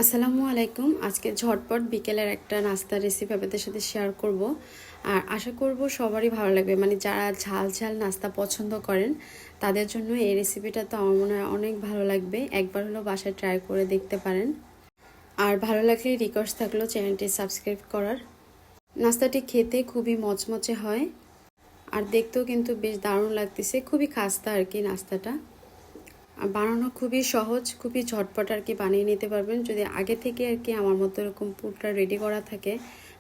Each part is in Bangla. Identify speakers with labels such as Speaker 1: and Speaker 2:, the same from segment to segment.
Speaker 1: আসসালামু আলাইকুম। আজকে ঝটপট বিকেলের একটা নাস্তার রেসিপি আপনাদের সাথে শেয়ার করব। আর আশা করব সবারই ভালো লাগবে, মানে যারা ঝাল ঝাল নাস্তা পছন্দ করেন তাদের জন্য এই রেসিপিটা তো আমার মনে হয় অনেক ভালো লাগবে। একবার হলো বাসায় ট্রাই করে দেখতে পারেন। আর ভালো লাগলে রিকোয়েস্ট থাকলো চ্যানেলটি সাবস্ক্রাইব করার। নাস্তাটি খেতে খুবই মচমচে হয় আর দেখতেও কিন্তু বেশ দারুণ লাগতেছে, খুবই খাস্তা আর কি নাস্তাটা। বানানো খুবই সহজ, খুবই ঝটপট আর কি বানিয়ে নিতে পারবেন যদি আগে থেকে আর কি আমার মতো এরকম পুরটা রেডি করা থাকে,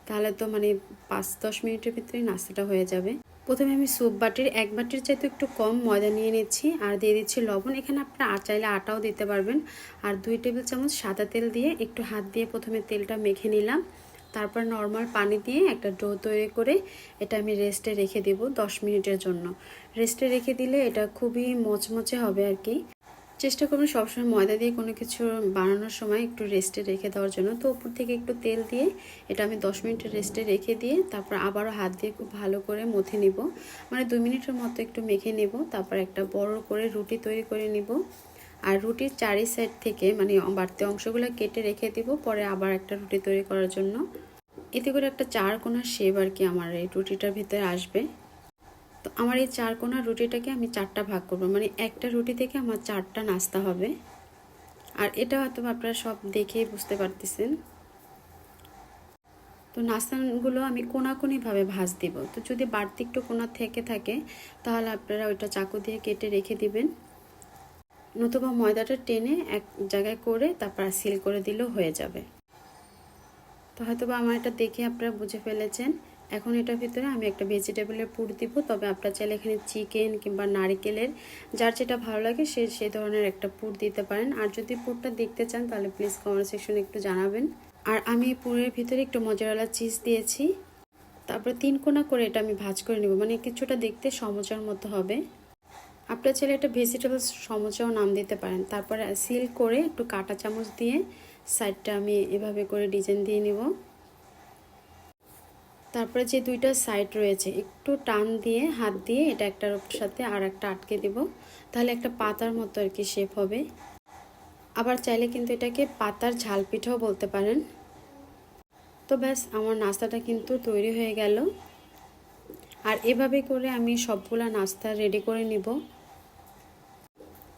Speaker 1: তাহলে তো মানে 5-10 মিনিটের ভিতরেই নাস্তাটা হয়ে যাবে। প্রথমে আমি স্যুপ বাটির 1 বাটির চাইতে একটু কম ময়দা নিয়ে নিচ্ছি আর দিয়ে দিচ্ছি লবণ। এখানে আপনারা চাইলে আটাও দিতে পারবেন। আর 2 টেবিল চামচ সাদা তেল দিয়ে একটু হাত দিয়ে প্রথমে তেলটা মেখে নিলাম। তারপর নর্মাল পানি দিয়ে একটা ডো তৈরি করে এটা আমি রেস্টে রেখে দেব 10 মিনিটের জন্য। রেস্টে রেখে দিলে এটা খুবই মচমচে হবে আর কি। চেষ্টা করবেন সবসময় ময়দা দিয়ে কোনো কিছু বানানোর সময় একটু রেস্টে রেখে দেওয়ার জন্য। তো উপর থেকে একটু তেল দিয়ে এটা আমি 10 মিনিট রেস্টে রেখে দিয়ে তারপর আবারও হাত দিয়ে খুব ভালো করে মথে নিব, মানে 2 মিনিটের মতো একটু মেখে নেব। তারপর একটা বড় করে রুটি তৈরি করে নিব আর রুটির চারি সাইড থেকে মানে বাড়তি অংশগুলো কেটে রেখে দিব, পরে আবার একটা রুটি তৈরি করার জন্য। এতে করে একটা 4 কোণার শেপ আর কি আমার এই রুটিটার ভিতরে আসবে। তো আমার এই 4 কোণার রুটিটাকে আমি 4টা ভাগ করব, মানে একটা রুটি থেকে আমার 4টা নাস্তা হবে। আর এটা হয়তো আপনারা সব দেখেই বুঝতে পারতেছেন। তো নাস্তাগুলো আমি কোনাকুনিভাবে ভাজ দিব। তো যদি বাড়তি একটু কোনা থেকে থাকে তাহলে আপনারা ওইটা চাকু দিয়ে কেটে রেখে দিবেন, নতুবা ময়দাটা টেনে এক জায়গায় করে তারপর সিল করে দিলেও হয়ে যাবে। তো হয়তোবা আমার এটা দেখে আপনারা বুঝে ফেলেছেন। এখন এটার ভিতরে আমি একটা ভেজিটেবলের পুর দিব, তবে আপনারা চাইলে এখানে চিকেন কিংবা নারকেলের যার যেটা ভালো লাগে সেই ধরনের একটা পুর দিতে পারেন। আর যদি পুরটা দেখতে চান তাহলে প্লিজ কমেন্ট সেকশনে একটু জানাবেন। আর আমি পুরের ভিতরে একটু মজারেলা চিজ দিয়েছি। তারপরে 3 কোনা করে এটা আমি ভাজ করে নেব, মানে কিছুটা দেখতে সমোচার মতো হবে। আপনার ছেলে একটা ভেজিটেবলস সমোচাও নাম দিতে পারেন। তারপরে সিল করে একটু কাঁটা চামচ দিয়ে সাইডটা আমি এভাবে করে ডিজাইন দিয়ে নিব। তারপরে যে 2টা সাইড রয়েছে একটু টান দিয়ে হাত দিয়ে এটা একটার সাথে আর একটা আটকে দেব, তাহলে একটা পাতার মতো আর কি শেপ হবে। আবার চাইলে কিন্তু এটাকে পাতার ঝাল পিঠাও বলতে পারেন। তো ব্যাস আমার নাস্তাটা কিন্তু তৈরি হয়ে গেল। আর এভাবে করে আমি সবগুলা নাস্তা রেডি করে নিব।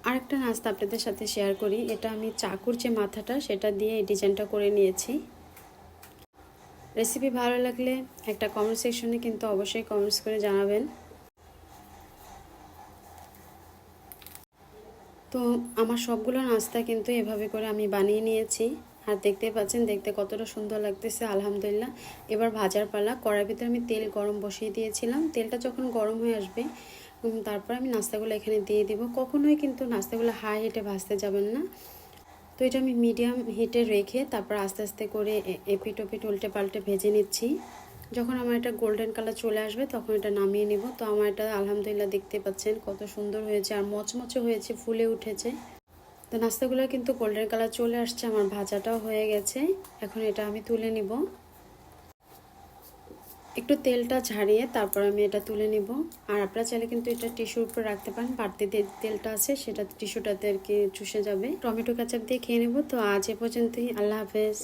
Speaker 1: আরেকটা নাস্তা আপনাদের সাথে শেয়ার করি। এটা আমি চাকুর যে মাথাটা সেটা দিয়ে এই ডিজাইনটা করে নিয়েছি। রেসিপি ভালো লাগলে একটা কমেন্ট সেকশনে কিন্তু অবশ্যই কমেন্টস করে জানাবেন। তো আমার সবগুলো নাস্তা কিন্তু এভাবে করে আমি বানিয়ে নিয়েছি। আর দেখতে পাচ্ছেন দেখতে কতটা সুন্দর লাগতেছে, আলহামদুলিল্লাহ। এবার ভাজার পালা। কড়াইয়ের ভিতরে আমি তেল গরম বসিয়ে দিয়েছিলাম। তেলটা যখন গরম হয়ে আসবে তারপর আমি নাস্তাগুলো এখানে দিয়ে দিব। কখনোই কিন্তু নাস্তাগুলো হাই হিটে ভাজতে যাবেন না। তো এটা আমি মিডিয়াম হিটে রেখে তারপর আস্তে আস্তে করে এপিট ওপিট উল্টে পাল্টে ভেজে নিচ্ছি। যখন আমার এটা গোল্ডেন কালার চলে আসবে তখন এটা নামিয়ে নিব। তো আমার এটা আলহামদুলিল্লাহ দেখতে পাচ্ছেন কত সুন্দর হয়েছে আর মচমচে হয়েছে, ফুলে উঠেছে। তো নাস্তাগুলো কিন্তু গোল্ডেন কালার চলে আসছে, আমার ভাজাটাও হয়ে গেছে। এখন এটা আমি তুলে নিব। একটু তেলটা ঝাড়িয়ে তারপর আমি এটা তুলে নিব। আর আপনারা চাইলে কিন্তু এটা টিস্যুর উপর রাখতে পারেন, বাড়তি তেলটা আছে সেটা টিস্যুটাতে আর কি চুষে যাবে। টমেটো কেচাপ দিয়ে খেয়ে নেব। তো আজ এ পর্যন্তই, আল্লাহ হাফেজ।